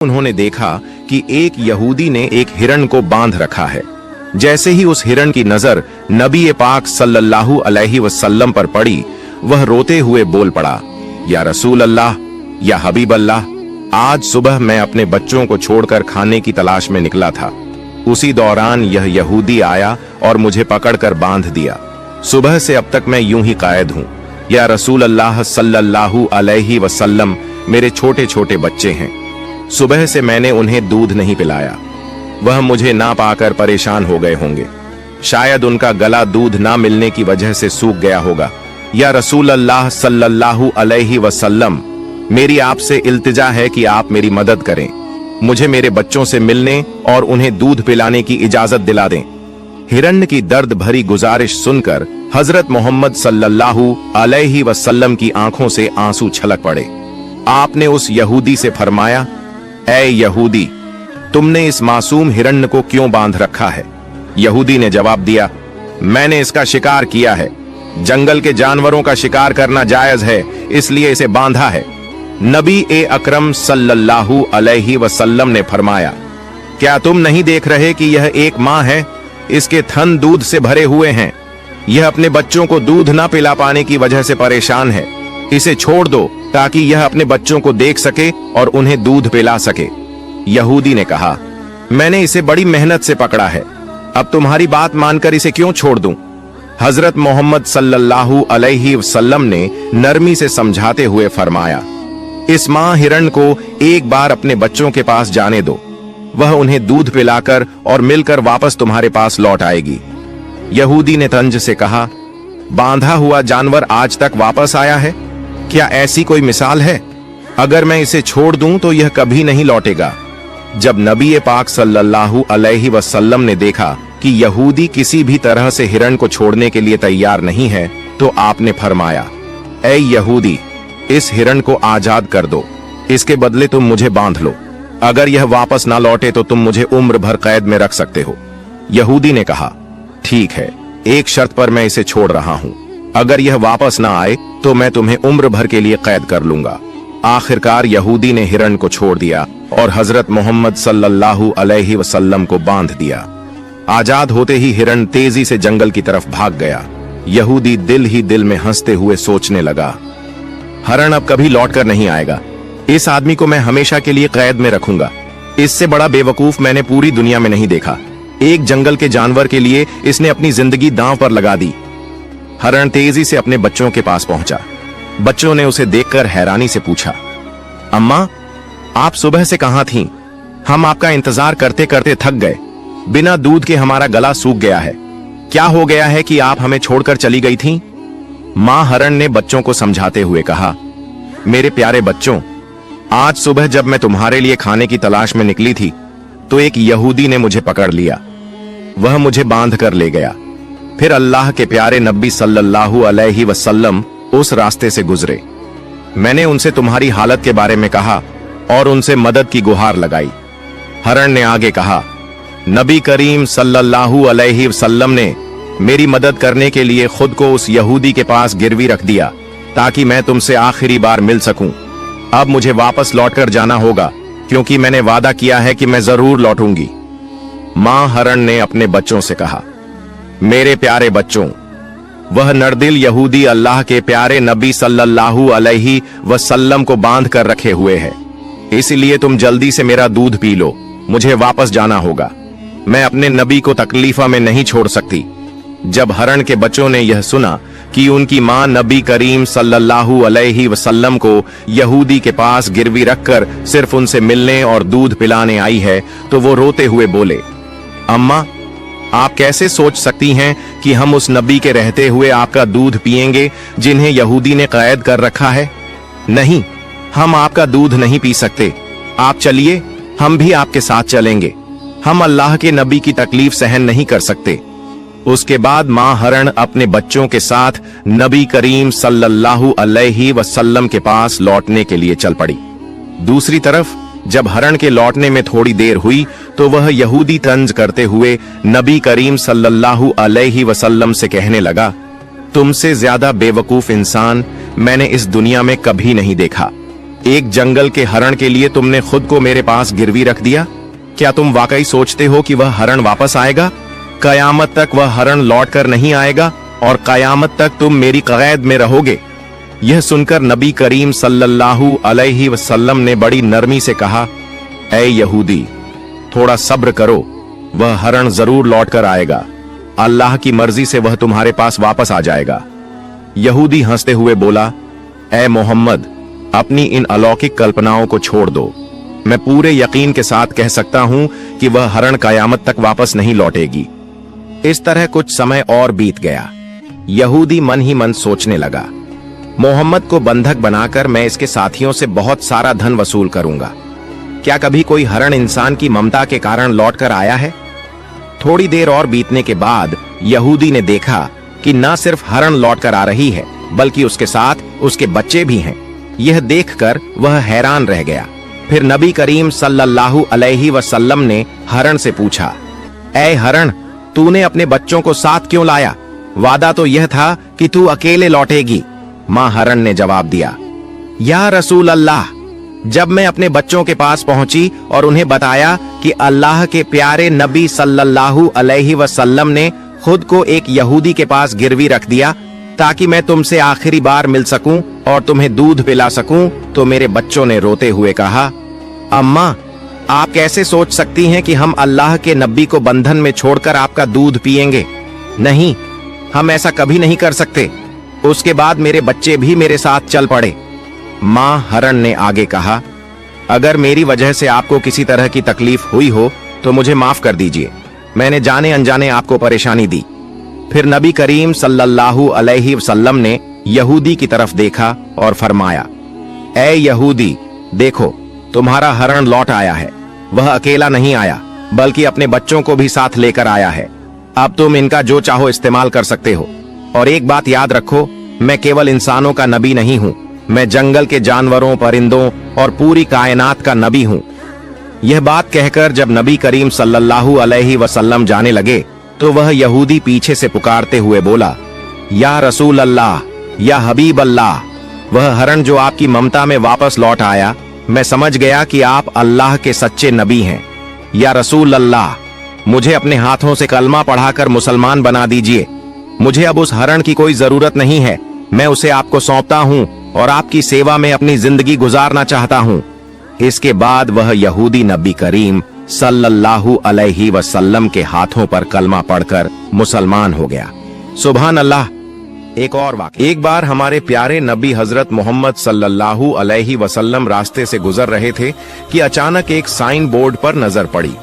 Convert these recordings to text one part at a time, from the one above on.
उन्होंने देखा कि एक यहूदी ने एक हिरण को बांध रखा है। जैसे ही उस हिरण की नजर नबी पाक सल्लल्लाहु अलैहि वसल्लम पर पड़ी, वह रोते हुए बोल पड़ा, या रसूल अल्लाह, या हबीब अल्लाह, आज सुबह मैं अपने बच्चों को छोड़कर खाने की तलाश में निकला था। उसी दौरान यह यहूदी आया और मुझे पकड़कर बांध दिया। सुबह से अब तक मैं यूं ही कायद हूं। या रसूल अल्लाह सल्लल्लाहु अलैहि वसल्लम, मेरे छोटे छोटे बच्चे हैं। सुबह से मैंने उन्हें दूध नहीं पिलाया। वह मुझे ना पाकर परेशान हो गए होंगे। शायद उनका गला दूध ना मिलने की वजह से सूख गया होगा। या रसूल अल्लाह सल्लल्लाहु अलैहि वसल्लम, मेरी आपसे इल्तिजा है कि आप मेरी मदद करें। मुझे मेरे बच्चों से मिलने और उन्हें दूध पिलाने की इजाजत दिला दें। हिरण्य की दर्द भरी गुजारिश सुनकर हजरत मोहम्मद सल्लल्लाहु अलैहि वसल्लम की आंखों से आंसू छलक पड़े। आपने उस यहूदी से फरमाया, ऐ यहूदी, तुमने इस मासूम हिरण्य को क्यों बांध रखा है? यहूदी ने जवाब दिया, मैंने इसका शिकार किया है। जंगल के जानवरों का शिकार करना जायज है, इसलिए इसे बांधा है। नबी अकरम सल्लल्लाहु अलैहि वसल्लम ने फरमाया, क्या तुम नहीं देख रहे कि यह एक माँ है? इसके थन दूध से भरे हुए हैं। यह अपने बच्चों को दूध ना पिला पाने की वजह से परेशान है। इसे छोड़ दो ताकि यह अपने बच्चों को देख सके और उन्हें दूध पिला सके। यहूदी ने कहा, मैंने इसे बड़ी मेहनत से पकड़ा है, अब तुम्हारी बात मानकर इसे क्यों छोड़ दूं? हजरत मोहम्मद सल्लल्लाहु अलैहि वसल्लम ने नरमी से समझाते हुए फरमाया, इस मां हिरण को एक बार अपने बच्चों के पास जाने दो। वह उन्हें दूध पिलाकर और मिलकर वापस तुम्हारे पास लौट आएगी। यहूदी ने तंज से कहा, बांधा हुआ जानवर आज तक वापस आया है? क्या ऐसी कोई मिसाल है? अगर मैं इसे छोड़ दूं तो यह कभी नहीं लौटेगा। जब नबी पाक सल्लल्लाहु अलैहि वसल्लम ने देखा कि यहूदी किसी भी तरह से हिरण को छोड़ने के लिए तैयार नहीं है, तो आपने फरमाया, ऐ यहूदी, इस हिरण को आजाद कर दो। इसके बदले तुम मुझे बांध लो। अगर यह वापस ना लौटे तो तुम मुझे उम्र भर कैद में रख सकते हो। यहूदी ने कहा, ठीक है, एक शर्त पर मैं इसे छोड़ रहा हूं। अगर यह वापस ना आए तो मैं तुम्हें उम्र भर के लिए कैद कर लूंगा। आखिरकार यहूदी ने हिरण को छोड़ दिया और हजरत मोहम्मद सल्लल्लाहु अलैहि वसल्लम को बांध दिया। आजाद होते ही हिरण तेजी से जंगल की तरफ भाग गया। यहूदी दिल ही दिल में हंसते हुए सोचने लगा, हिरण अब कभी लौट कर नहीं आएगा। इस आदमी को मैं हमेशा के लिए कैद में रखूंगा। इससे बड़ा बेवकूफ मैंने पूरी दुनिया में नहीं देखा। एक जंगल के जानवर के लिए इसने अपनी जिंदगी दांव पर लगा दी। हिरण तेजी से अपने बच्चों के पास पहुंचा। बच्चों ने उसे देखकर हैरानी से पूछा, अम्मा, आप सुबह से कहां थीं? हम आपका इंतजार करते करते थक गए। बिना दूध के हमारा गला सूख गया है। क्या हो गया है कि आप हमें छोड़कर चली गई थीं? मां हिरण ने बच्चों को समझाते हुए कहा, मेरे प्यारे बच्चों, आज सुबह जब मैं तुम्हारे लिए खाने की तलाश में निकली थी तो एक यहूदी ने मुझे पकड़ लिया। वह मुझे बांध कर ले गया। फिर अल्लाह के प्यारे नबी सल्लल्लाहु अलैहि वसल्लम उस रास्ते से गुजरे। मैंने उनसे तुम्हारी हालत के बारे में कहा और उनसे मदद की गुहार लगाई। हिरण ने आगे कहा, नबी करीम सल्लल्लाहु अलैहि वसल्लम ने मेरी मदद करने के लिए खुद को उस यहूदी के पास गिरवी रख दिया ताकि मैं तुमसे आखिरी बार मिल सकूं। अब मुझे वापस लौटकर जाना होगा क्योंकि मैंने वादा किया है कि मैं जरूर लौटूंगी। मां हिरण ने अपने बच्चों से कहा, मेरे प्यारे बच्चों, वह नरदिल यहूदी अल्लाह के प्यारे नबी सल्लल्लाहु अलैहि वसल्लम को बांध कर रखे हुए है। इसलिए तुम जल्दी से मेरा दूध पी लो। मुझे वापस जाना होगा। मैं अपने नबी को तकलीफा में नहीं छोड़ सकती। जब हिरण के बच्चों ने यह सुना कि उनकी मां नबी करीम सल्लल्लाहु अलैहि वसल्लम को यहूदी के पास गिरवी रखकर सिर्फ उनसे मिलने और दूध पिलाने आई है, तो वो रोते हुए बोले, अम्मा, आप कैसे सोच सकती हैं कि हम उस नबी के रहते हुए आपका दूध पिएंगे जिन्हें यहूदी ने कैद कर रखा है? नहीं, हम आपका दूध नहीं पी सकते। आप चलिए, हम भी आपके साथ चलेंगे। हम अल्लाह के नबी की तकलीफ सहन नहीं कर सकते। उसके बाद मां हिरण अपने बच्चों के साथ नबी करीम सल्लल्लाहु अलैहि वसल्लम के पास लौटने के लिए चल पड़ी। दूसरी तरफ जब हिरण के लौटने में थोड़ी देर हुई तो वह यहूदी तंज करते हुए नबी करीम सल्लल्लाहु अलैहि वसल्लम से कहने लगा, तुमसे ज्यादा बेवकूफ इंसान मैंने इस दुनिया में कभी नहीं देखा। एक जंगल के हरण के लिए तुमने खुद को मेरे पास गिरवी रख दिया। क्या तुम वाकई सोचते हो कि वह हरण वापस आएगा? कयामत तक वह हरण लौट कर नहीं आएगा और कयामत तक तुम मेरी कैद में रहोगे। यह सुनकर नबी करीम सल्लल्लाहु अलैहि वसल्लम ने बड़ी नरमी से कहा, ऐ यहूदी, थोड़ा सब्र करो, वह हरण जरूर लौट कर आएगा। अल्लाह की मर्जी से वह तुम्हारे पास वापस आ जाएगा। यहूदी हंसते हुए बोला, ऐ मोहम्मद, अपनी इन अलौकिक कल्पनाओं को छोड़ दो। मैं पूरे यकीन के साथ कह सकता हूं कि वह हरण कयामत तक वापस नहीं लौटेगी। इस तरह कुछ समय और बीत गया। यहूदी मन ही मन सोचने लगा, मोहम्मद को बंधक बनाकर मैं इसके साथियों से बहुत सारा धन वसूल करूंगा। क्या कभी कोई हरण इंसान की ममता के कारण लौट कर आया है? थोड़ी देर और बीतने के बाद यहूदी ने देखा कि न सिर्फ हरण लौट कर आ रही है, बल्कि उसके साथ उसके बच्चे भी हैं। यह देखकर वह हैरान रह गया। फिर नबी करीम सल्लल्लाहु अलैहि वसल्लम ने हरण से पूछा, ऐ हरण, तूने अपने बच्चों को साथ क्यों लाया? वादा तो यह था कि तू अकेले लौटेगी। मां हरण ने जवाब दिया, या रसूल अल्लाह, जब मैं अपने बच्चों के पास पहुंची और उन्हें बताया कि अल्लाह के प्यारे नबी सल्लल्लाहु अलैहि वसल्लम ने खुद को एक यहूदी के पास गिरवी रख दिया ताकि मैं तुमसे आखिरी बार मिल सकूं और तुम्हें दूध पिला सकूं, तो मेरे बच्चों ने रोते हुए कहा, अम्मा, आप कैसे सोच सकती हैं कि हम अल्लाह के नबी को बंधन में छोड़कर आपका दूध पिएंगे? नहीं, हम ऐसा कभी नहीं कर सकते। उसके बाद मेरे बच्चे भी मेरे साथ चल पड़े। मां हरण ने आगे कहा, अगर मेरी वजह से आपको किसी तरह की तकलीफ हुई हो तो मुझे माफ कर दीजिए। मैंने जाने अनजाने आपको परेशानी दी। फिर नबी करीम सल्लल्लाहु अलैहि वसल्लम ने यहूदी की तरफ देखा और फरमाया, ऐ यहूदी, देखो, तुम्हारा हरण लौट आया है। वह अकेला नहीं आया, बल्कि अपने बच्चों को भी साथ लेकर आया है। अब तुम इनका जो चाहो इस्तेमाल कर सकते हो। और एक बात याद रखो, मैं केवल इंसानों का नबी नहीं हूं, मैं जंगल के जानवरों, परिंदों और पूरी कायनात का नबी हूं। यह बात कहकर जब नबी करीम सल्लल्लाहु अलैहि वसल्लम जाने लगे तो वह यहूदी पीछे से पुकारते हुए बोला, या रसूल अल्लाह, या हबीब अल्लाह, वह हरण जो आपकी ममता में वापस लौट आया, मैं समझ गया कि आप अल्लाह के सच्चे नबी हैं। या रसूल अल्लाह, मुझे अपने हाथों से कलमा पढ़ाकर मुसलमान बना दीजिए। मुझे अब उस हरण की कोई जरूरत नहीं है, मैं उसे आपको सौंपता हूं और आपकी सेवा में अपनी जिंदगी गुजारना चाहता हूं। इसके बाद वह यहूदी नबी करीम सल्लल्लाहु अलैहि वसल्लम के हाथों पर कलमा पढ़कर मुसलमान हो गया। सुभान अल्लाह। एक और वाक़या, एक बार हमारे प्यारे नबी हजरत मोहम्मद सल्लल्लाहु अलैहि वसल्लम रास्ते से गुजर रहे थे कि अचानक एक साइन बोर्ड पर नजर पड़ी।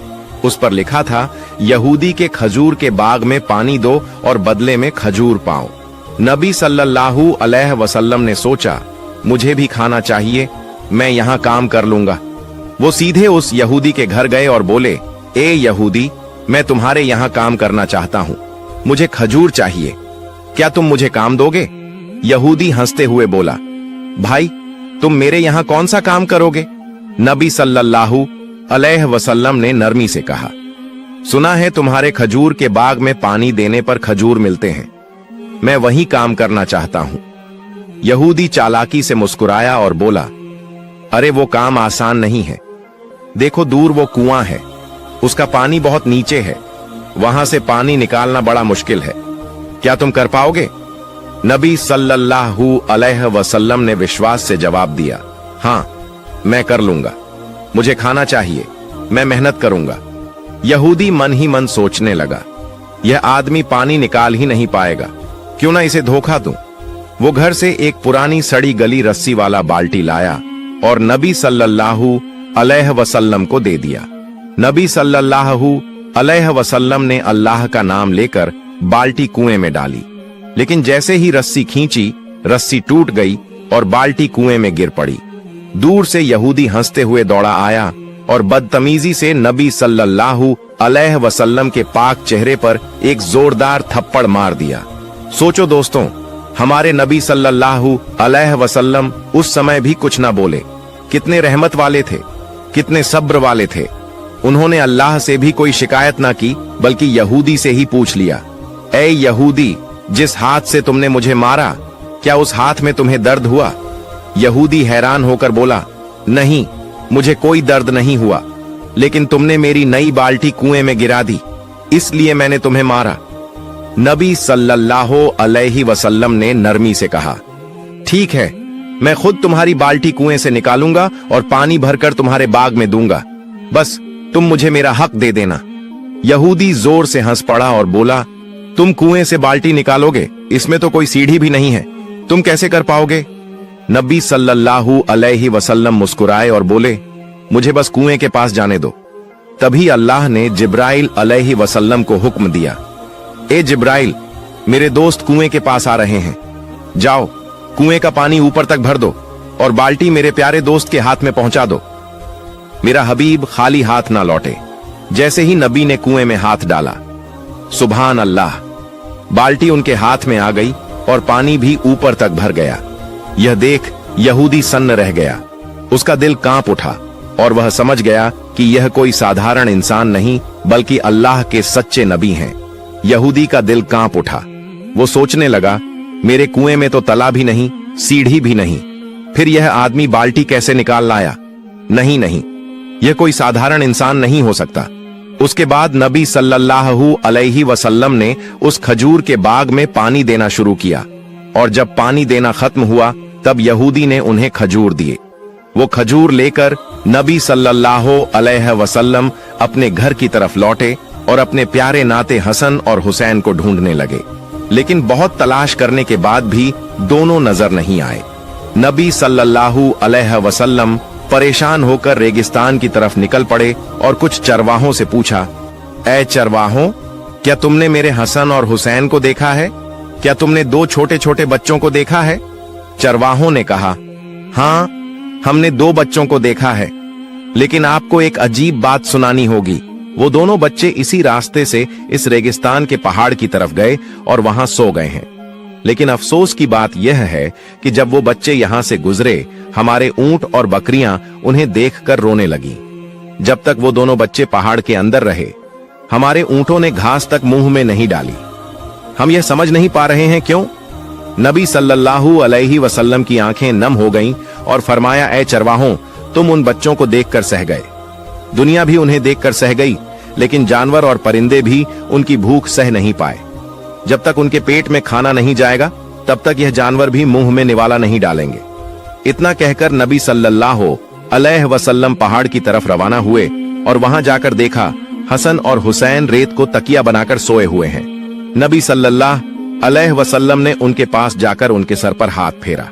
उस पर लिखा था, यहूदी के खजूर के बाग में पानी दो और बदले में खजूर पाओ। नबी सल्लल्लाहु अलैहि वसल्लम ने सोचा, मुझे भी खाना चाहिए, मैं यहाँ काम कर लूंगा। वो सीधे उस यहूदी के घर गए और बोले, ए यहूदी, मैं तुम्हारे यहाँ काम करना चाहता हूँ, मुझे खजूर चाहिए, क्या तुम मुझे काम दोगे? यहूदी हंसते हुए बोला, भाई, तुम मेरे यहाँ कौन सा काम करोगे? नबी सल्लल्लाहु अलैहि वसल्लम ने नरमी से कहा, सुना है तुम्हारे खजूर के बाग में पानी देने पर खजूर मिलते हैं, मैं वही काम करना चाहता हूं। यहूदी चालाकी से मुस्कुराया और बोला, अरे वो काम आसान नहीं है, देखो दूर वो कुआं है, उसका पानी बहुत नीचे है, वहां से पानी निकालना बड़ा मुश्किल है, क्या तुम कर पाओगे? नबी सल्लल्लाहु अलैहि वसल्लम ने विश्वास से जवाब दिया, हाँ, मैं कर लूंगा, मुझे खाना चाहिए, मैं मेहनत करूंगा। यहूदी मन ही मन सोचने लगा, यह आदमी पानी निकाल ही नहीं पाएगा, क्यों ना इसे धोखा दूं। वो घर से एक पुरानी सड़ी गली रस्सी वाला बाल्टी लाया और नबी सल्लल्लाहु अलैहि वसल्लम को दे दिया। नबी सल्लल्लाहु अलैहि वसल्लम ने अल्लाह का नाम लेकर बाल्टी कुएं में डाली, लेकिन जैसे ही रस्सी खींची, रस्सी टूट गई और बाल्टी कुएं में गिर पड़ी। दूर से यहूदी हंसते हुए दौड़ा आया और बदतमीजी से नबी सल्लल्लाहु अलैहि वसल्लम के पाक चेहरे पर एक जोरदार थप्पड़ मार दिया। सोचो दोस्तों, हमारे नबी सल्लल्लाहु अलैहि वसल्लम उस समय भी कुछ ना बोले। कितने रहमत वाले थे, कितने सब्र वाले थे। उन्होंने अल्लाह से भी कोई शिकायत ना की, बल्कि यहूदी से ही पूछ लिया, ऐ यहूदी, जिस हाथ से तुमने मुझे मारा, क्या उस हाथ में तुम्हें दर्द हुआ? यहूदी हैरान होकर बोला, नहीं, मुझे कोई दर्द नहीं हुआ, लेकिन तुमने मेरी नई बाल्टी कुएं में गिरा दी, इसलिए मैंने तुम्हें मारा। नबी सल्लल्लाहु अलैहि वसल्लम ने नरमी से कहा, ठीक है, मैं खुद तुम्हारी बाल्टी कुएं से निकालूंगा और पानी भरकर तुम्हारे बाग में दूंगा, बस तुम मुझे मेरा हक दे देना। यहूदी जोर से हंस पड़ा और बोला, तुम कुएं से बाल्टी निकालोगे? इसमें तो कोई सीढ़ी भी नहीं है, तुम कैसे कर पाओगे? नबी सल्लल्लाहु अलैहि वसल्लम मुस्कुराए और बोले, मुझे बस कुएं के पास जाने दो। तभी अल्लाह ने जिब्राइल अलैहि वसल्लम को हुक्म दिया, ए जिब्राइल, मेरे दोस्त कुएं के पास आ रहे हैं, जाओ कुएं का पानी ऊपर तक भर दो और बाल्टी मेरे प्यारे दोस्त के हाथ में पहुंचा दो। मेरा हबीब खाली हाथ ना लौटे। जैसे ही नबी ने कुएं में हाथ डाला, सुभान अल्लाह, बाल्टी उनके हाथ में आ गई और पानी भी ऊपर तक भर गया। यह देख यहूदी सन्न रह गया, उसका दिल कांप उठा और वह समझ गया कि यह कोई साधारण इंसान नहीं बल्कि अल्लाह के सच्चे नबी हैं। यहूदी का दिल कांप उठा, वो सोचने लगा, मेरे कुएं में तो तला भी नहीं, सीढ़ी भी नहीं, फिर यह आदमी बाल्टी कैसे निकाल लाया? नहीं नहीं, यह कोई साधारण इंसान नहीं हो सकता। उसके बाद नबी सल्लल्लाहु अलैहि वसल्लम ने उस खजूर के बाग में पानी देना शुरू किया और जब पानी देना खत्म हुआ तब यहूदी ने उन्हें खजूर दिए। वो खजूर लेकर नबी सल्लल्लाहु अलैहि वसल्लम अपने घर की तरफ लौटे और अपने प्यारे नाते हसन और हुसैन को ढूंढने लगे, लेकिन बहुत तलाश करने के बाद भी दोनों नजर नहीं आए। नबी सल्लल्लाहु अलैहि वसल्लम परेशान होकर रेगिस्तान की तरफ निकल पड़े और कुछ चरवाहों से पूछा, ऐ चरवाहों, क्या तुमने मेरे हसन और हुसैन को देखा है? क्या तुमने दो छोटे छोटे बच्चों को देखा है? चरवाहों ने कहा, हाँ, हमने दो बच्चों को देखा है, लेकिन आपको एक अजीब बात सुनानी होगी। वो दोनों बच्चे इसी रास्ते से इस रेगिस्तान के पहाड़ की तरफ गए और वहां सो गए हैं, लेकिन अफसोस की बात यह है कि जब वो बच्चे यहां से गुजरे, हमारे ऊंट और बकरियां उन्हें देखकर रोने लगी। जब तक वो दोनों बच्चे पहाड़ के अंदर रहे, हमारे ऊंटों ने घास तक मुंह में नहीं डाली। हम यह समझ नहीं पा रहे हैं क्यों? नबी सल्लल्लाहु अलैहि वसल्लम की आंखें नम हो गईं और फरमाया, ऐ चरवाहों, तुम उन बच्चों को देखकर सह गए, दुनिया भी उन्हें देखकर सह गई, लेकिन जानवर और परिंदे भी उनकी भूख सह नहीं पाए। जब तक उनके पेट में खाना नहीं जाएगा, तब तक यह जानवर भी मुंह में निवाला नहीं डालेंगे। इतना कहकर नबी सल्लल्लाहु अलैहि वसल्लम पहाड़ की तरफ रवाना हुए और वहां जाकर देखा, हसन और हुसैन रेत को तकिया बनाकर सोए हुए हैं। नबी सल्लल्लाहु अलैहि वसल्लम ने उनके पास जाकर उनके सर पर हाथ फेरा।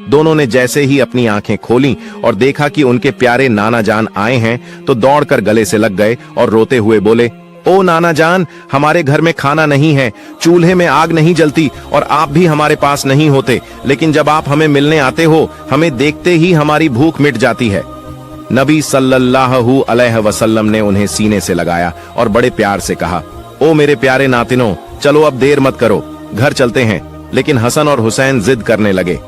दोनों ने जैसे ही अपनी आंखें खोलीं और देखा कि उनके प्यारे नाना जान आए हैं, तो दौड़कर गले से लग गए और रोते हुए बोले, ओ नाना जान, हमारे घर में खाना नहीं है, चूल्हे में आग नहीं जलती और आप भी हमारे पास नहीं होते, लेकिन जब आप हमें मिलने आते हो, हमें देखते ही हमारी भूख मिट जाती है। नबी सल्लल्लाहु अलैहि वसल्लम ने उन्हें सीने से लगाया और बड़े प्यार से कहा, ओ मेरे प्यारे नातिनों, चलो अब देर मत करो, घर चलते हैं। लेकिन हसन और हुसैन जिद करने लगे,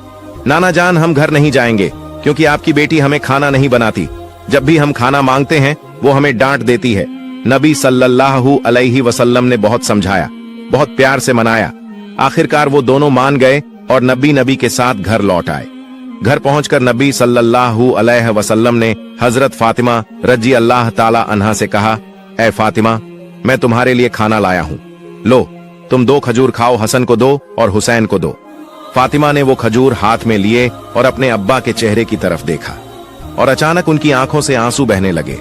नाना जान, हम घर नहीं जाएंगे, क्योंकि आपकी बेटी हमें खाना नहीं बनाती। जब भी हम खाना मांगते हैं, वो हमें डांट देती है। नबी सल्लल्लाहु अलैहि वसल्लम ने बहुत समझाया, बहुत प्यार से मनाया। आखिरकार वो दोनों मान गए और नबी के साथ घर लौट आए। घर पहुंचकर नबी सल्लल्लाहु अलैहि वसल्लम ने हजरत फातिमा रजी अल्लाह ताला अन्हा से कहा, ऐ फातिमा, मैं तुम्हारे लिए खाना लाया हूं, लो तुम 2 खजूर खाओ, हसन को दो और हुसैन को दो। फातिमा ने वो खजूर हाथ में लिए और अपने अब्बा के चेहरे की तरफ देखा और अचानक उनकी आंखों से आंसू बहने लगे।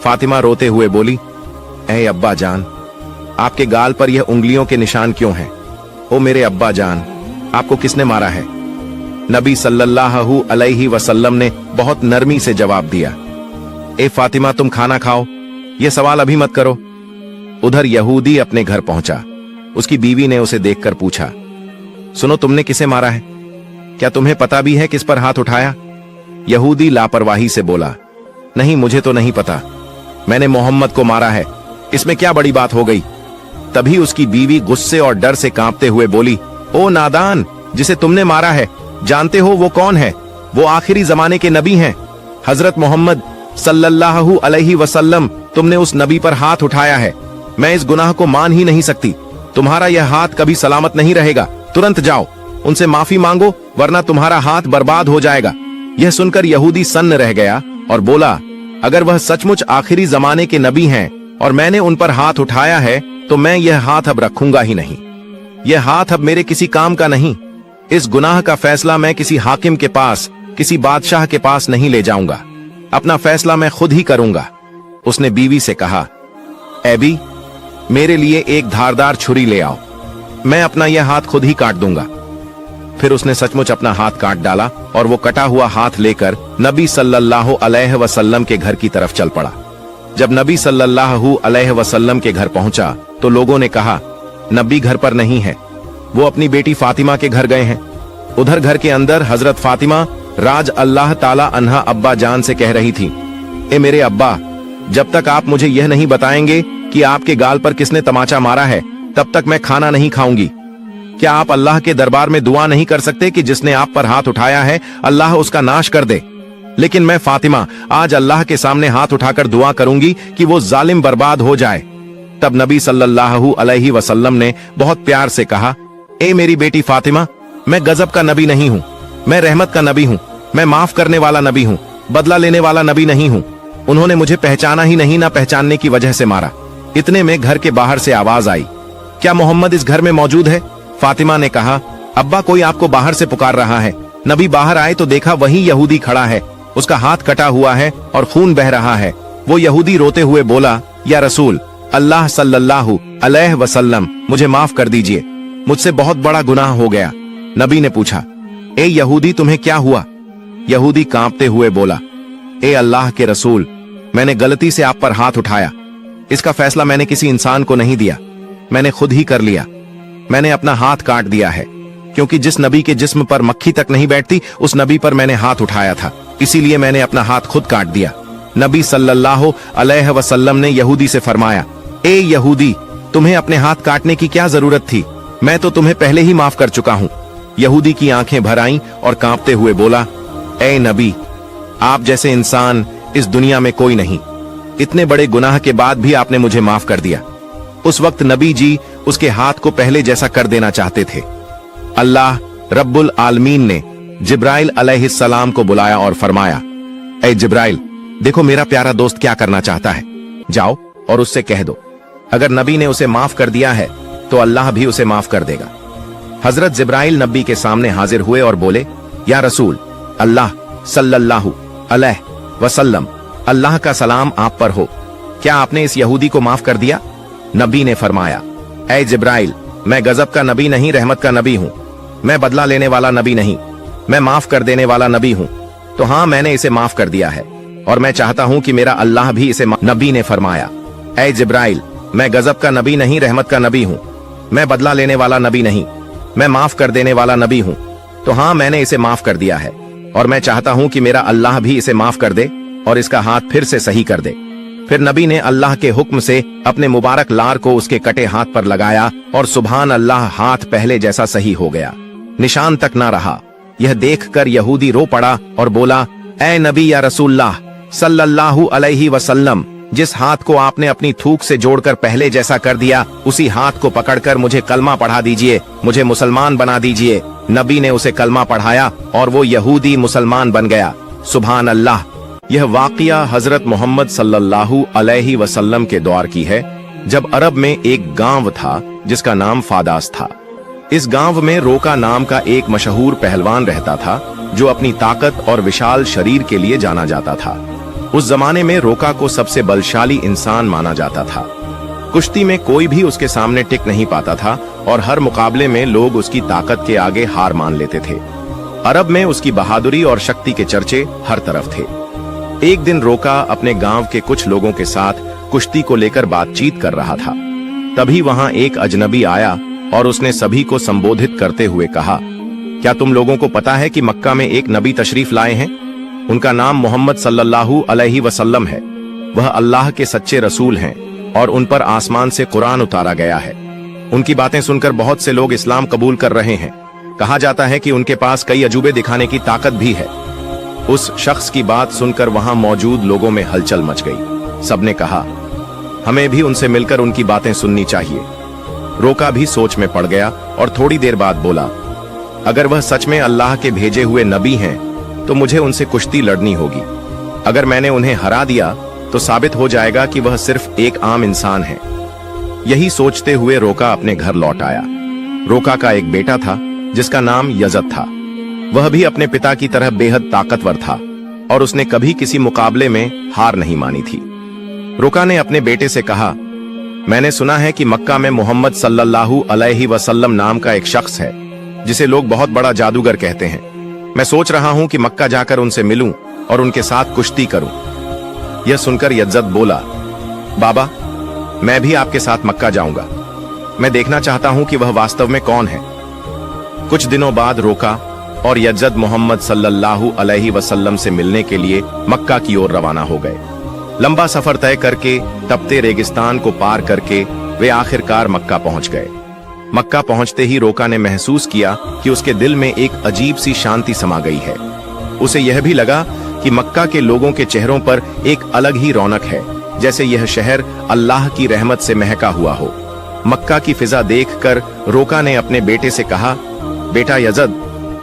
फातिमा रोते हुए बोली, ऐ अब्बा जान, आपके गाल पर यह उंगलियों के निशान क्यों हैं? ओ मेरे अब्बा जान, आपको किसने मारा है? नबी सल्लल्लाहु अलैहि वसल्लम ने बहुत नरमी से जवाब दिया, ए फातिमा, तुम खाना खाओ, यह सवाल अभी मत करो। उधर यहूदी अपने घर पहुंचा। उसकी बीवी ने उसे देखकर पूछा, सुनो, तुमने किसे मारा है? क्या तुम्हें पता भी है किस पर हाथ उठाया? यहूदी लापरवाही से बोला, नहीं, मुझे तो नहीं पता, मैंने मोहम्मद को मारा है, इसमें क्या बड़ी बात हो गई? तभी उसकी बीवी गुस्से और डर से कांपते हुए बोली, ओ नादान, जिसे तुमने मारा है, जानते हो वो कौन है? वो आखिरी जमाने के नबी हैं, हजरत मोहम्मद सल्लल्लाहु अलैहि वसल्लम। तुमने उस नबी पर हाथ उठाया है, मैं इस गुनाह को मान ही नहीं सकती। तुम्हारा यह हाथ कभी सलामत नहीं रहेगा। तुरंत जाओ, उनसे माफी मांगो, वरना तुम्हारा हाथ बर्बाद हो जाएगा। यह सुनकर यहूदी सन्न रह गया और बोला, अगर वह सचमुच आखिरी जमाने के नबी हैं और मैंने उन पर हाथ उठाया है तो मैं यह हाथ अब रखूंगा ही नहीं। यह हाथ अब मेरे किसी काम का नहीं। इस गुनाह का फैसला मैं किसी हाकिम के पास, किसी बादशाह के पास नहीं ले जाऊंगा। अपना फैसला मैं खुद ही करूंगा। उसने बीवी से कहा, एबी, मेरे लिए एक धारदार छुरी ले आओ, मैं अपना यह हाथ खुद ही काट दूंगा। फिर उसने सचमुच अपना हाथ काट डाला और वो कटा हुआ हाथ लेकर नबी सल्लल्लाहु अलैहि वसल्लम के घर की तरफ चल पड़ा। जब नबी सल्लल्लाहु अलैहि वसल्लम के घर पहुंचा तो लोगों ने कहा, नबी घर पर नहीं है, वो अपनी बेटी फातिमा के घर गए हैं। उधर घर के अंदर हजरत फातिमा राज अल्लाह ताला अन्हा अब्बा जान से कह रही थी, ए मेरे अब्बा, जब तक आप मुझे यह नहीं बताएंगे कि आपके गाल पर किसने तमाचा मारा है, तब तक मैं खाना नहीं खाऊंगी। क्या आप अल्लाह के दरबार में दुआ नहीं कर सकते कि जिसने आप पर हाथ उठाया है अल्लाह उसका नाश कर दे? लेकिन मैं फातिमा आज अल्लाह के सामने हाथ उठाकर दुआ करूंगी कि वो जालिम बर्बाद हो जाए। तब नबी सल्लल्लाहु अलैहि वसल्लम ने बहुत प्यार से कहा, ए मेरी बेटी फातिमा, मैं गजब का नबी नहीं हूँ, मैं रहमत का नबी हूँ, मैं माफ करने वाला नबी हूँ, बदला लेने वाला नबी नहीं हूँ। उन्होंने मुझे पहचाना ही नहीं, ना पहचानने की वजह से मारा। इतने में घर के बाहर से आवाज आई, क्या मोहम्मद इस घर में मौजूद है? फातिमा ने कहा, अब्बा, कोई आपको बाहर से पुकार रहा है। नबी बाहर आए तो देखा वही यहूदी खड़ा है, उसका हाथ कटा हुआ है और खून बह रहा है। वो यहूदी रोते हुए बोला, या रसूल अल्लाह सल्लल्लाहु अलैहि वसल्लम, मुझे माफ कर दीजिए, मुझसे बहुत बड़ा गुनाह हो गया। नबी ने पूछा, ए यहूदी, तुम्हें क्या हुआ? यहूदी कांपते हुए बोला, ए अल्लाह के रसूल, मैंने गलती से आप पर हाथ उठाया। इसका फैसला मैंने किसी इंसान को नहीं दिया, मैंने खुद ही कर लिया। मैंने अपना हाथ काट दिया है, क्योंकि जिस नबी के जिस्म पर मक्खी तक नहीं बैठती उस नबी पर मैंने हाथ उठाया था, इसीलिए मैंने अपना हाथ खुद काट दिया। नबी सल्लल्लाहु अलैहि वसल्लम ने यहूदी से फरमाया, ए यहूदी, तुम्हें अपने हाथ काटने की क्या जरूरत थी? मैं तो तुम्हें पहले ही माफ कर चुका हूँ। यहूदी की आंखें भर आईं और कांपते हुए बोला, ए नबी, आप जैसे इंसान इस दुनिया में कोई नहीं। इतने बड़े गुनाह के बाद भी आपने मुझे माफ कर दिया। उस वक्त नबी जी उसके हाथ को पहले जैसा कर देना चाहते थे। अल्लाह रब्बुल आलमीन ने जिब्राइल अलैहिस्सलाम को बुलाया और फरमाया, ए जिब्राइल, देखो मेरा प्यारा दोस्त क्या करना चाहता है, जाओ और उससे कह दो, अगर नबी ने उसे माफ कर दिया है तो अल्लाह भी उसे माफ कर देगा। हजरत जिब्राइल नबी के सामने हाजिर हुए और बोले, या रसूल अल्लाह सल्लल्लाहु अलैहि वसल्लम, अल्लाह का सलाम आप पर हो, क्या आपने इस यहूदी को माफ कर दिया? नबी ने फरमाया, ऐ जिब्राइल, मैं गजब का नबी नहीं, रहमत का नबी हूँ। मैं बदला लेने वाला नबी नहीं, मैं माफ कर देने वाला नबी हूँ। तो हाँ, मैंने इसे माफ कर दिया है और मैं चाहता हूँ कि मेरा अल्लाह भी इसे। नबी ने फरमाया, ऐ जिब्राइल, मैं गजब का नबी नहीं, रहमत का नबी हूँ। मैं बदला लेने वाला नबी नहीं, मैं माफ कर देने वाला नबी हूँ। तो हाँ, मैंने इसे माफ कर दिया है और मैं चाहता हूँ कि मेरा अल्लाह भी इसे माफ कर दे और इसका हाथ फिर से सही कर दे। फिर नबी ने अल्लाह के हुक्म से अपने मुबारक लार को उसके कटे हाथ पर लगाया और सुभान अल्लाह, हाथ पहले जैसा सही हो गया, निशान तक ना रहा। यह देखकर यहूदी रो पड़ा और बोला, ऐ नबी या रसूलल्लाह सल्लल्लाहु अलैहि वसल्लम, जिस हाथ को आपने अपनी थूक से जोड़कर पहले जैसा कर दिया, उसी हाथ को पकड़कर मुझे कलमा पढ़ा दीजिए, मुझे मुसलमान बना दीजिए। नबी ने उसे कलमा पढ़ाया और वो यहूदी मुसलमान बन गया। सुभान अल्लाह। यह वाक़िया हजरत मोहम्मद सल्लल्लाहु अलैहि वसल्लम के दौर की है, जब अरब में एक गांव था जिसका नाम फादास था। इस गांव में रोका नाम का एक मशहूर पहलवान रहता था, जो अपनी ताकत और विशाल शरीर के लिए जाना जाता था। उस जमाने में रोका को सबसे बलशाली इंसान माना जाता था। कुश्ती में कोई भी उसके सामने टिक नहीं पाता था और हर मुकाबले में लोग उसकी ताकत के आगे हार मान लेते थे। अरब में उसकी बहादुरी और शक्ति के चर्चे हर तरफ थे। एक दिन रोका अपने गांव के कुछ लोगों के साथ कुश्ती को लेकर बातचीत कर रहा था। तभी वहां एक अजनबी आया और उसने सभी को संबोधित करते हुए कहा, क्या तुम लोगों को पता है कि मक्का में एक नबी तशरीफ लाए हैं? उनका नाम मोहम्मद सल्लल्लाहु अलैहि वसल्लम है। वह अल्लाह के सच्चे रसूल हैं और उन पर आसमान से कुरान उतारा गया है। उनकी बातें सुनकर बहुत से लोग इस्लाम कबूल कर रहे हैं। कहा जाता है कि उनके पास कई अजूबे दिखाने की ताकत भी है। उस शख्स की बात सुनकर वहां मौजूद लोगों में हलचल मच गई। सबने कहा, हमें भी उनसे मिलकर उनकी बातें सुननी चाहिए। रोका भी सोच में पड़ गया और थोड़ी देर बाद बोला, अगर वह सच में अल्लाह के भेजे हुए नबी हैं तो मुझे उनसे कुश्ती लड़नी होगी। अगर मैंने उन्हें हरा दिया तो साबित हो जाएगा कि वह सिर्फ एक आम इंसान है। यही सोचते हुए रोका अपने घर लौट आया। रोका का एक बेटा था जिसका नाम यजद था। वह भी अपने पिता की तरह बेहद ताकतवर था और उसने कभी किसी मुकाबले में हार नहीं मानी थी। रोका ने अपने बेटे से कहा, मैंने सुना है कि मक्का में मोहम्मद सल्लल्लाहु अलैहि वसल्लम नाम का एक शख्स है जिसे लोग बहुत बड़ा जादूगर कहते हैं। मैं सोच रहा हूं कि मक्का जाकर उनसे मिलूं और उनके साथ कुश्ती करूं। यह सुनकर यजद बोला, बाबा, मैं भी आपके साथ मक्का जाऊंगा। मैं देखना चाहता हूं कि वह वास्तव में कौन है। कुछ दिनों बाद रोका और यजद मोहम्मद सल्लल्लाहु अलैहि वसल्लम से मिलने के लिए मक्का की ओर रवाना हो गए। लंबा सफर तय करके, तपते रेगिस्तान को पार करके वे आखिरकार मक्का पहुंच गए। मक्का पहुंचते ही रोका ने महसूस किया कि उसके दिल में एक अजीब सी शांति समा गई है। उसे यह भी लगा कि मक्का के लोगों के चेहरों पर एक अलग ही रौनक है, जैसे यह शहर अल्लाह की रहमत से महका हुआ हो। मक्का की फिजा देखकर रोका ने अपने बेटे से कहा, बेटा यजद,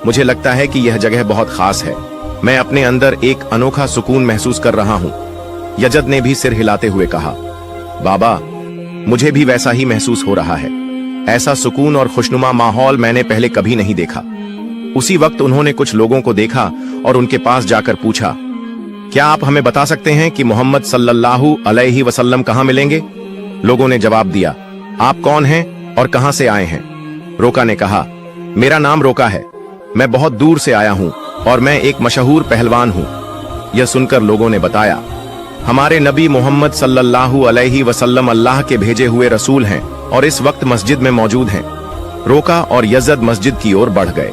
मुझे लगता है कि यह जगह बहुत खास है। मैं अपने अंदर एक अनोखा सुकून महसूस कर रहा हूं। यजद ने भी सिर हिलाते हुए कहा, बाबा, मुझे भी वैसा ही महसूस हो रहा है। ऐसा सुकून और खुशनुमा माहौल मैंने पहले कभी नहीं देखा। उसी वक्त उन्होंने कुछ लोगों को देखा और उनके पास जाकर पूछा, क्या आप हमें बता सकते हैं कि मोहम्मद सल्लल्लाहु अलैहि वसल्लम कहां मिलेंगे? लोगों ने जवाब दिया, आप कौन हैं और कहां से आए हैं? रोका ने कहा, मेरा नाम रोका है। मैं बहुत दूर से आया हूं और मैं एक मशहूर पहलवान हूं। यह सुनकर लोगों ने बताया, हमारे नबी मोहम्मद सल्लल्लाहु अलैहि वसल्लम अल्लाह के भेजे हुए रसूल हैं और इस वक्त मस्जिद में मौजूद हैं। रोका और यजद मस्जिद की ओर बढ़ गए।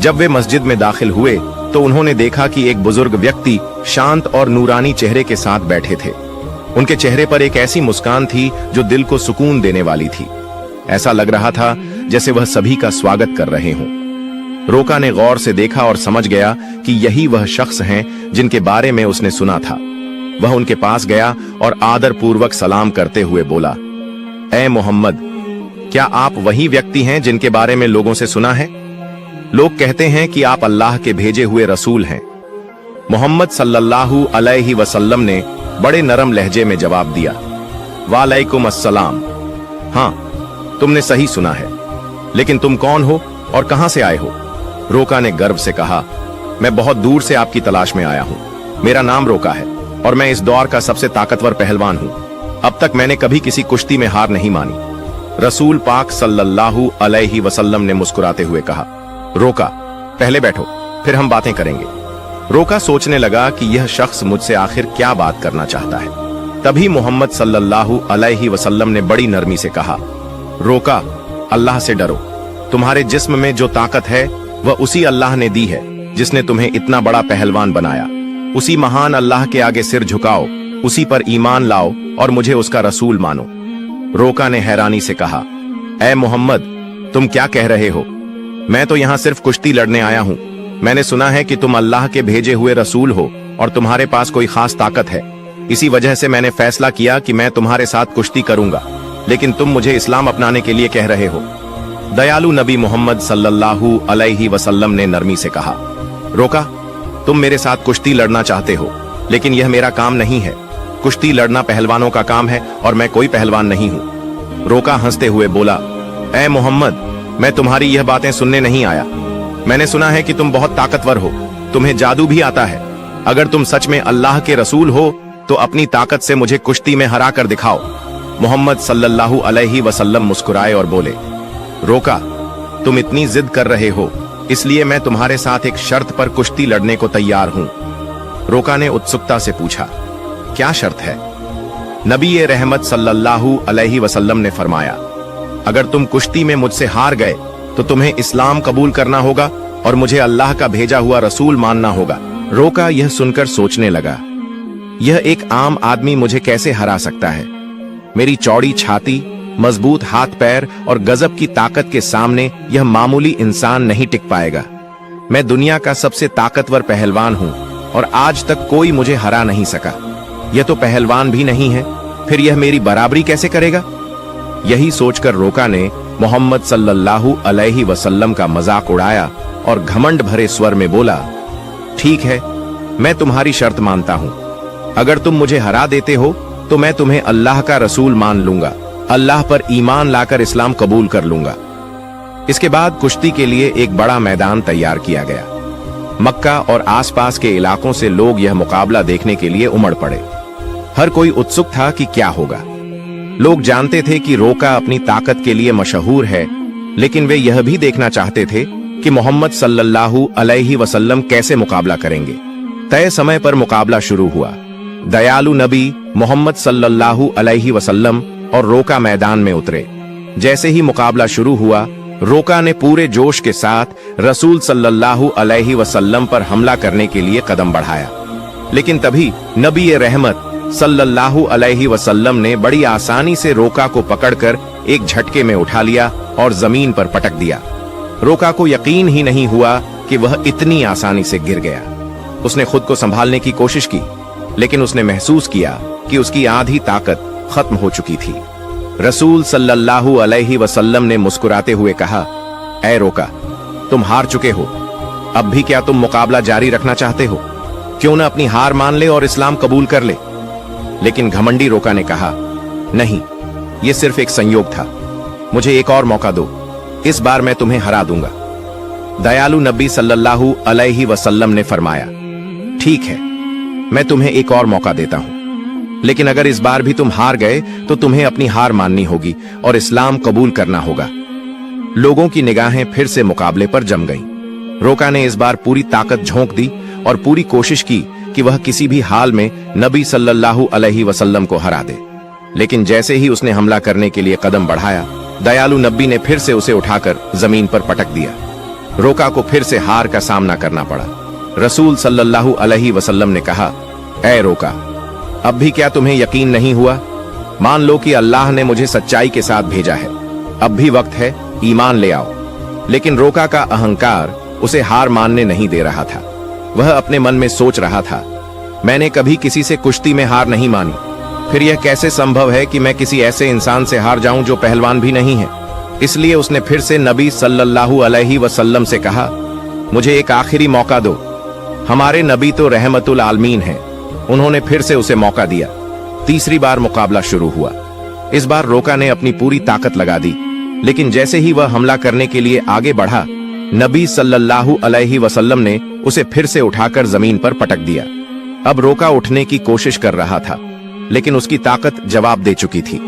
जब वे मस्जिद में दाखिल हुए तो उन्होंने देखा कि एक बुजुर्ग व्यक्ति शांत और नूरानी चेहरे के साथ बैठे थे। उनके चेहरे पर एक ऐसी मुस्कान थी जो दिल को सुकून देने वाली थी। ऐसा लग रहा था जैसे वह सभी का स्वागत कर रहे हों। रोका ने गौर से देखा और समझ गया कि यही वह शख्स हैं जिनके बारे में उसने सुना था। वह उनके पास गया और आदर पूर्वक सलाम करते हुए बोला, ऐ मोहम्मद, क्या आप वही व्यक्ति हैं जिनके बारे में लोगों से सुना है? लोग कहते हैं कि आप अल्लाह के भेजे हुए रसूल हैं। मोहम्मद सल्लल्लाहु अलैहि वसल्लम ने बड़े नरम लहजे में जवाब दिया, वालेकुम अस्सलाम। हाँ, तुमने सही सुना है, लेकिन तुम कौन हो और कहां से आए हो? रोका ने गर्व से कहा, मैं बहुत दूर से आपकी तलाश में आया हूं। मेरा नाम रोका है और मैं इस दौर का सबसे ताकतवर पहलवान हूं। अब तक मैंने कभी किसी कुश्ती में हार नहीं मानी। रसूल पाक सल्लल्लाहु अलैहि वसल्लम ने मुस्कुराते हुए कहा, रोका, पहले बैठो, फिर हम बातें करेंगे। रोका सोचने लगा कि यह शख्स मुझसे आखिर क्या बात करना चाहता है। तभी मोहम्मद सल्लल्लाहु अलैहि वसल्लम ने बड़ी नरमी से कहा, रोका, अल्लाह से डरो। तुम्हारे जिस्म में जो ताकत है वह उसी अल्लाह ने दी है जिसने तुम्हें इतना बड़ा पहलवान बनाया। उसी महान अल्लाह के आगे सिर झुकाओ, उसी पर ईमान लाओ और मुझे उसका रसूल मानो। रोका ने हैरानी से कहा, ऐ मोहम्मद, तुम क्या कह रहे हो? मैं तो यहाँ सिर्फ कुश्ती लड़ने आया हूँ। मैंने सुना है कि तुम अल्लाह के भेजे हुए रसूल हो और तुम्हारे पास कोई खास ताकत है। इसी वजह से मैंने फैसला किया कि मैं तुम्हारे साथ कुश्ती करूंगा, लेकिन तुम मुझे इस्लाम अपनाने के लिए कह रहे हो। दयालु नबी मोहम्मद सल्लल्लाहु अलैहि वसल्लम ने नरमी से कहा, रोका, तुम मेरे साथ कुश्ती लड़ना चाहते हो, लेकिन यह मेरा काम नहीं है। कुश्ती लड़ना पहलवानों का काम है और मैं कोई पहलवान नहीं हूँ। रोका हंसते हुए बोला, ऐ मोहम्मद, मैं तुम्हारी यह बातें सुनने नहीं आया। मैंने सुना है कि तुम बहुत ताकतवर हो, तुम्हें जादू भी आता है। अगर तुम सच में अल्लाह के रसूल हो तो अपनी ताकत से मुझे कुश्ती में हरा कर दिखाओ। मोहम्मद सल्लल्लाहु अलैहि वसल्लम मुस्कुराए और बोले, रोका, तुम इतनी जिद कर रहे हो, इसलिए मैं तुम्हारे साथ एक शर्त पर कुश्ती लड़ने को तैयार हूं। रोका ने उत्सुकता से पूछा, क्या शर्त है? नबी रहमत सल्लल्लाहु अलैहि वसल्लम ने फरमाया, अगर तुम कुश्ती में मुझसे हार गए तो तुम्हें इस्लाम कबूल करना होगा और मुझे अल्लाह का भेजा हुआ रसूल मानना होगा। रोका यह सुनकर सोचने लगा, यह एक आम आदमी मुझे कैसे हरा सकता है? मेरी चौड़ी छाती, मजबूत हाथ पैर और गजब की ताकत के सामने यह मामूली इंसान नहीं टिक पाएगा। मैं दुनिया का सबसे ताकतवर पहलवान हूं और आज तक कोई मुझे हरा नहीं सका। यह तो पहलवान भी नहीं है, फिर यह मेरी बराबरी कैसे करेगा? यही सोचकर रोका ने मोहम्मद सल्लल्लाहु अलैहि वसल्लम का मजाक उड़ाया और घमंड भरे स्वर में बोला, ठीक है, मैं तुम्हारी शर्त मानता हूं। अगर तुम मुझे हरा देते हो तो मैं तुम्हें अल्लाह का रसूल मान लूंगा, अल्लाह पर ईमान लाकर इस्लाम कबूल कर लूंगा। इसके बाद कुश्ती के लिए एक बड़ा मैदान तैयार किया गया। मक्का और आसपास के इलाकों से लोग यह मुकाबला देखने के लिए उमड़ पड़े। हर कोई उत्सुक था कि क्या होगा। लोग जानते थे कि रोका अपनी ताकत के लिए मशहूर है, लेकिन वे यह भी देखना चाहते थे कि मोहम्मद सल्लल्लाहु अलैहि वसल्लम कैसे मुकाबला करेंगे। तय समय पर मुकाबला शुरू हुआ। दयालु नबी मोहम्मद सल्लल्लाहु अलैहि वसल्लम और रोका मैदान में उतरे। जैसे ही मुकाबला शुरू हुआ, रोका ने पूरे जोश के साथ रसूल सल्लल्लाहु अलैहि वसल्लम पर हमला करने के लिए कदम बढ़ाया। लेकिन तभी नबी रहमत सल्लल्लाहु अलैहि वसल्लम ने बड़ी आसानी से रोका को पकड़कर एक झटके में उठा लिया और जमीन पर पटक दिया। रोका को यकीन ही नहीं हुआ कि वह इतनी आसानी से गिर गया। उसने खुद को संभालने की कोशिश की, लेकिन उसने महसूस किया कि उसकी आधी ताकत खत्म हो चुकी थी। रसूल सल्लल्लाहु अलैहि वसल्लम ने मुस्कुराते हुए कहा, ऐ रोका, तुम हार चुके हो। अब भी क्या तुम मुकाबला जारी रखना चाहते हो? क्यों न अपनी हार मान ले और इस्लाम कबूल कर ले। लेकिन घमंडी रोका ने कहा, नहीं, यह सिर्फ एक संयोग था। मुझे एक और मौका दो, इस बार मैं तुम्हें हरा दूंगा। दयालु नबी सल्लल्लाहु अलैहि वसल्लम ने फरमाया, ठीक है, मैं तुम्हें एक और मौका देता हूं, लेकिन अगर इस बार भी तुम हार गए तो तुम्हें अपनी हार माननी होगी और इस्लाम कबूल करना होगा। लोगों की निगाहें फिर से मुकाबले पर जम गईं। रोका ने इस बार पूरी ताकत झोंक दी और पूरी कोशिश की कि वह किसी भी हाल में नबी सल्लल्लाहु अलैहि वसल्लम को हरा दे। लेकिन जैसे ही उसने हमला करने के लिए कदम बढ़ाया, दयालु नबी ने फिर से उसे उठाकर जमीन पर पटक दिया। रोका को फिर से हार का सामना करना पड़ा। रसूल सल्लल्लाहु अलैहि वसल्लम ने कहा, ऐ रोका, अब भी क्या तुम्हें यकीन नहीं हुआ? मान लो कि अल्लाह ने मुझे सच्चाई के साथ भेजा है। अब भी वक्त है, ईमान ले आओ। लेकिन रोका का अहंकार उसे हार मानने नहीं दे रहा था। वह अपने मन में सोच रहा था, मैंने कभी किसी से कुश्ती में हार नहीं मानी, फिर यह कैसे संभव है कि मैं किसी ऐसे इंसान से हार जाऊं जो पहलवान भी नहीं है। इसलिए उसने फिर से नबी सल्लल्लाहु अलैहि वसल्लम से कहा, मुझे एक आखिरी मौका दो। हमारे नबी तो रहमतुल आलमीन हैं। उन्होंने फिर से उसे मौका दिया। तीसरी बार मुकाबला शुरू हुआ। इस बार रोका ने अपनी पूरी ताकत लगा दी, लेकिन जैसे ही वह हमला करने के लिए आगे बढ़ा, नबी सल्लल्लाहु अलैहि वसल्लम ने उसे फिर से उठाकर जमीन पर पटक दिया। अब रोका उठने की कोशिश कर रहा था, लेकिन उसकी ताकत जवाब दे चुकी थी।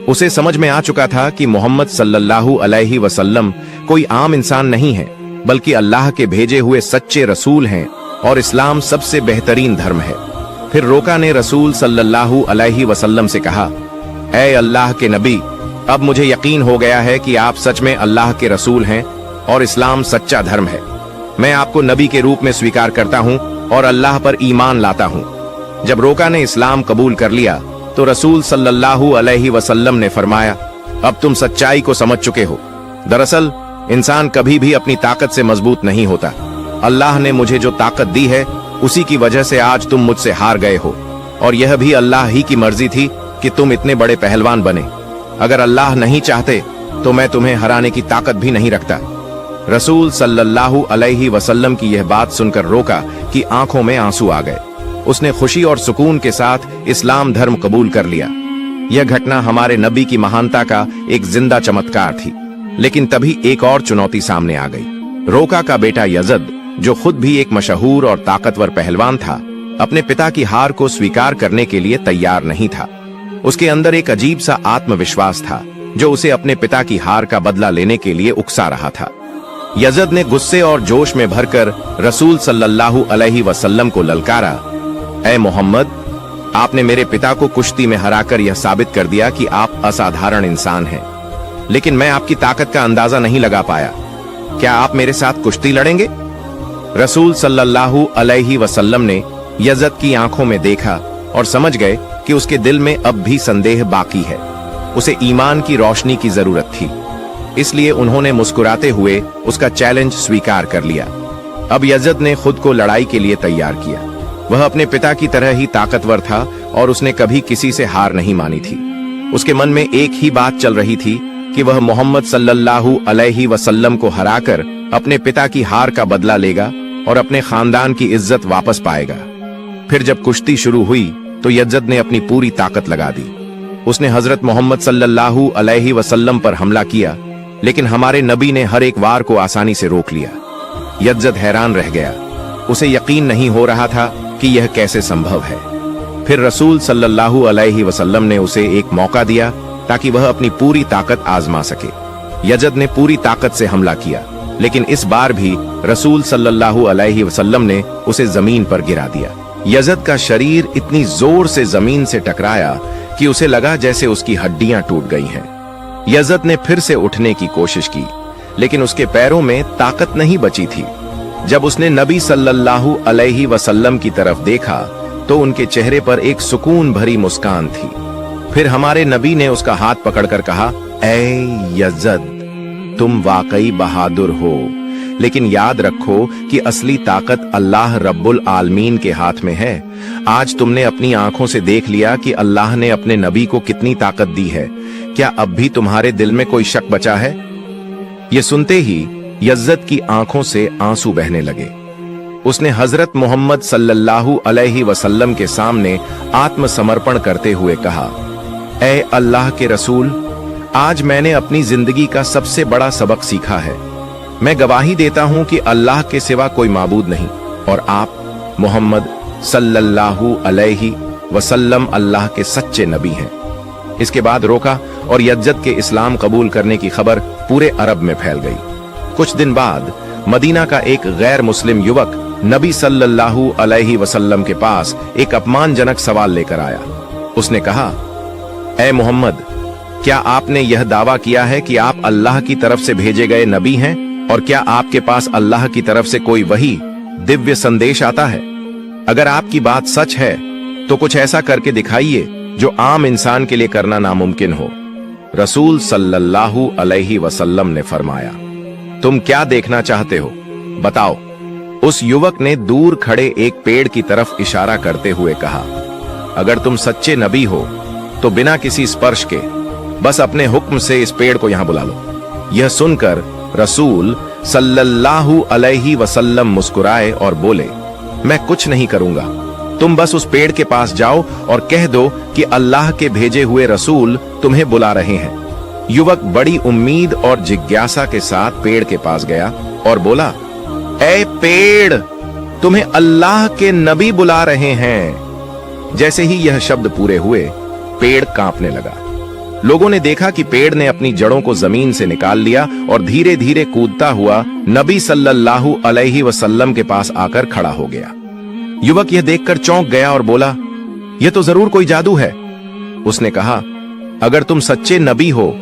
उसे समझ में आ चुका था कि मोहम्मद सल्लल्लाहु अलैहि वसल्लम कोई आम इंसान नहीं है, बल्कि अल्लाह के भेजे हुए सच्चे रसूल हैं और इस्लाम सबसे बेहतरीन धर्म है। फिर रोका ने रसूल सल्लल्लाहु अलैहि वसल्लम से कहा, ऐ अल्लाह के नबी, अब मुझे यकीन हो गया है कि आप सच में अल्लाह के रसूल हैं और इस्लाम सच्चा धर्म है। मैं आपको नबी के रूप में स्वीकार करता हूं और अल्लाह पर ईमान लाता हूं। जब रोका ने इस्लाम कबूल कर लिया तो रसूल सल्लल्लाहु अलैहि वसल्लम ने फरमाया, अब तुम सच्चाई को समझ चुके हो। दरअसल इंसान कभी भी अपनी ताकत से मजबूत नहीं होता। अल्लाह ने मुझे जो ताकत दी है, उसी की वजह से आज तुम मुझसे हार गए हो, और यह भी अल्लाह ही की मर्जी थी कि तुम इतने बड़े पहलवान बने। अगर अल्लाह नहीं चाहते तो मैं तुम्हें हराने की ताकत भी नहीं रखता। रसूल सल्लल्लाहु अलैहि वसल्लम की यह बात सुनकर रोका की आंखों में आंसू आ गए। उसने खुशी और सुकून के साथ इस्लाम धर्म कबूल कर लिया। यह घटना हमारे नबी की महानता का एक जिंदा चमत्कार थी। लेकिन तभी एक और चुनौती सामने आ गई। रोका का बेटा यजद, जो खुद भी एक मशहूर और ताकतवर पहलवान था, अपने पिता की हार को स्वीकार करने के लिए तैयार नहीं था। उसके अंदर एक अजीब सा आत्मविश्वास था जो उसे अपने पिता की हार का बदला लेने के लिए उकसा रहा था। यजद ने गुस्से और जोश में भरकर रसूल सल्लल्लाहु अलैहि वसल्लम को ललकारा, ऐ मोहम्मद, आपने मेरे पिता को कुश्ती में हराकर यह साबित कर दिया कि आप असाधारण इंसान हैं, लेकिन मैं आपकी ताकत का अंदाजा नहीं लगा पाया। क्या आप मेरे साथ कुश्ती लड़ेंगे? रसूल सल्लल्लाहु अलैहि वसल्लम ने यजद की आंखों में देखा और समझ गए कि उसके दिल में अब भी संदेह बाकी है। उसे ईमान की रोशनी की जरूरत थी। इसलिए उन्होंने मुस्कुराते हुए उसका चैलेंज स्वीकार कर लिया। अब यजद ने खुद को लड़ाई के लिए तैयार किया। वह अपने पिता की तरह ही ताकतवर था और उसने कभी किसी से हार नहीं मानी थी। उसके मन में एक ही बात चल रही थी कि वह मोहम्मद सल्लल्लाहु अलैहि वसल्लम को हराकर अपने पिता की हार का बदला लेगा और अपने खानदान की इज्जत वापस पाएगा। फिर जब कुश्ती शुरू हुई तो यजद ने अपनी पूरी ताकत लगा दी। उसने हजरत मोहम्मद सल्लल्लाहु अलैहि वसल्लम पर हमला किया, लेकिन हमारे नबी ने हर एक वार को आसानी से रोक लिया। यजद हैरान रह गया, उसे यकीन नहीं हो रहा था कि यह कैसे संभव है। फिर रसूल सल्लल्लाहु अलैहि वसल्लम ने उसे एक मौका दिया ताकि वह अपनी पूरी ताकत आजमा सके। यजद ने पूरी ताकत से हमला किया, लेकिन इस बार भी रसूल सल्लल्लाहु अलैहि वसल्लम ने उसे जमीन पर गिरा दिया। यजद का शरीर इतनी जोर से जमीन से टकराया कि उसे लगा जैसे उसकी हड्डियां टूट गई हैं। यजद ने फिर से उठने की कोशिश की, लेकिन उसके पैरों में ताकत नहीं बची थी। जब उसने नबी सल्लल्लाहु अलैहि वसल्लम की तरफ देखा तो उनके चेहरे पर एक सुकून भरी मुस्कान थी। फिर हमारे नबी ने उसका हाथ पकड़कर कहा, ऐ यजद, तुम वाकई बहादुर हो, लेकिन याद रखो कि असली ताकत अल्लाह रब्बुल आलमीन के हाथ में है। आज तुमने अपनी आंखों से देख लिया कि अल्लाह ने अपने नबी को कितनी ताकत दी है। क्या अब भी तुम्हारे दिल में कोई शक बचा है? ये सुनते ही यजद की आंखों से आंसू बहने लगे। उसने हजरत मोहम्मद सल्लल्लाहु अलैहि वसल्लम के सामने आत्मसमर्पण करते हुए कहा, ऐ अल्लाह के रसूल, आज मैंने अपनी जिंदगी का सबसे बड़ा सबक सीखा है। मैं गवाही देता हूं कि अल्लाह के सिवा कोई माबूद नहीं और आप मोहम्मद सल्लल्लाहु अलैहि वसल्लम अल्लाह के सच्चे नबी हैं। इसके बाद रोका और यजद के इस्लाम कबूल करने की खबर पूरे अरब में फैल गई। कुछ दिन बाद मदीना का एक गैर मुस्लिम युवक नबी सल्लल्लाहु अलैहि वसल्लम के पास एक अपमानजनक सवाल लेकर आया। उसने कहा, ऐ मोहम्मद, क्या आपने यह दावा किया है कि आप अल्लाह की तरफ से भेजे गए नबी हैं, और क्या आपके पास अल्लाह की तरफ से कोई वही दिव्य संदेश आता है? अगर आपकी बात सच है तो कुछ ऐसा करके दिखाइए जो आम इंसान के लिए करना नामुमकिन हो। रसूल सल्लल्लाहु अलैहि वसल्लम ने फरमाया, तुम क्या देखना चाहते हो, बताओ। उस युवक ने दूर खड़े एक पेड़ की तरफ इशारा करते हुए कहा, अगर तुम सच्चे नबी हो तो बिना किसी स्पर्श के बस अपने हुक्म से इस पेड़ को यहां बुला लो। यह सुनकर रसूल सल्लल्लाहु अलैहि वसल्लम मुस्कुराए और बोले, मैं कुछ नहीं करूंगा, तुम बस उस पेड़ के पास जाओ और कह दो कि अल्लाह के भेजे हुए रसूल तुम्हें बुला रहे हैं। युवक बड़ी उम्मीद और जिज्ञासा के साथ पेड़ के पास गया और बोला, ऐ पेड़, तुम्हें अल्लाह के नबी बुला रहे हैं। जैसे ही यह शब्द पूरे हुए, पेड़ कांपने लगा। लोगों ने देखा कि पेड़ ने अपनी जड़ों को जमीन से निकाल लिया और धीरे धीरे कूदता हुआ नबी सल्लल्लाहु अलैहि वसल्लम के पास आकर खड़ा हो गया। युवक यह देखकर चौंक गया और बोला, यह तो जरूर कोई जादू है। उसने कहा, अगर तुम सच्चे नबी हो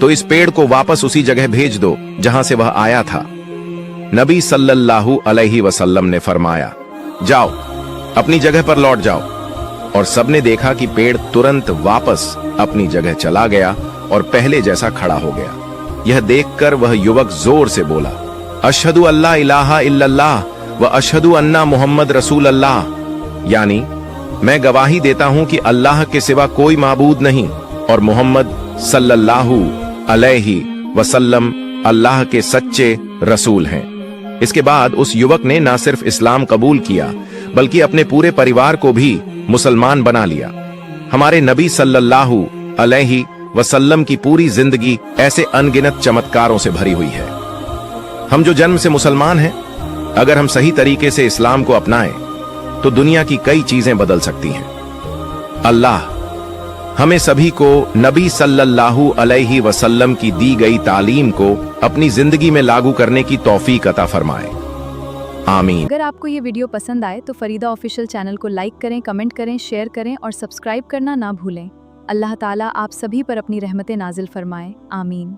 तो इस पेड़ को वापस उसी जगह भेज दो जहां से वह आया था। नबी सल्लल्लाहु अलैहि वसल्लम ने फरमाया, जाओ, अपनी जगह पर लौट जाओ। और सबने देखा कि पेड़ तुरंत वापस अपनी जगह चला गया और पहले जैसा खड़ा हो गया। यह देखकर वह युवक जोर से बोला, अशहदु अल्ला इलाहा इल्लल्लाह व अशहदु अन्ना मुहम्मद रसूल अल्लाह, यानी मैं गवाही देता हूं कि अल्लाह के सिवा कोई माबूद नहीं और मोहम्मद सल्लल्लाहु अलैहि वसल्लम अल्लाह के सच्चे रसूल हैं। इसके बाद उस युवक ने न सिर्फ इस्लाम कबूल किया बल्कि अपने पूरे परिवार को भी मुसलमान बना लिया। हमारे नबी सल्लल्लाहु अलैहि वसल्लम की पूरी जिंदगी ऐसे अनगिनत चमत्कारों से भरी हुई है। हम जो जन्म से मुसलमान हैं, अगर हम सही तरीके से इस्लाम को अपनाएं तो दुनिया की कई चीजें बदल सकती हैं। अल्लाह हमें सभी को नबी सल्लल्लाहु अलैहि वसल्लम की दी गई तालीम को अपनी जिंदगी में लागू करने की तौफीक अता फरमाए। आमीन। अगर आपको ये वीडियो पसंद आए तो फरीदा ऑफिशियल चैनल को लाइक करें, कमेंट करें, शेयर करें और सब्सक्राइब करना ना भूलें। अल्लाह ताला आप सभी पर अपनी रहमतें नाजिल फरमाए। आमीन।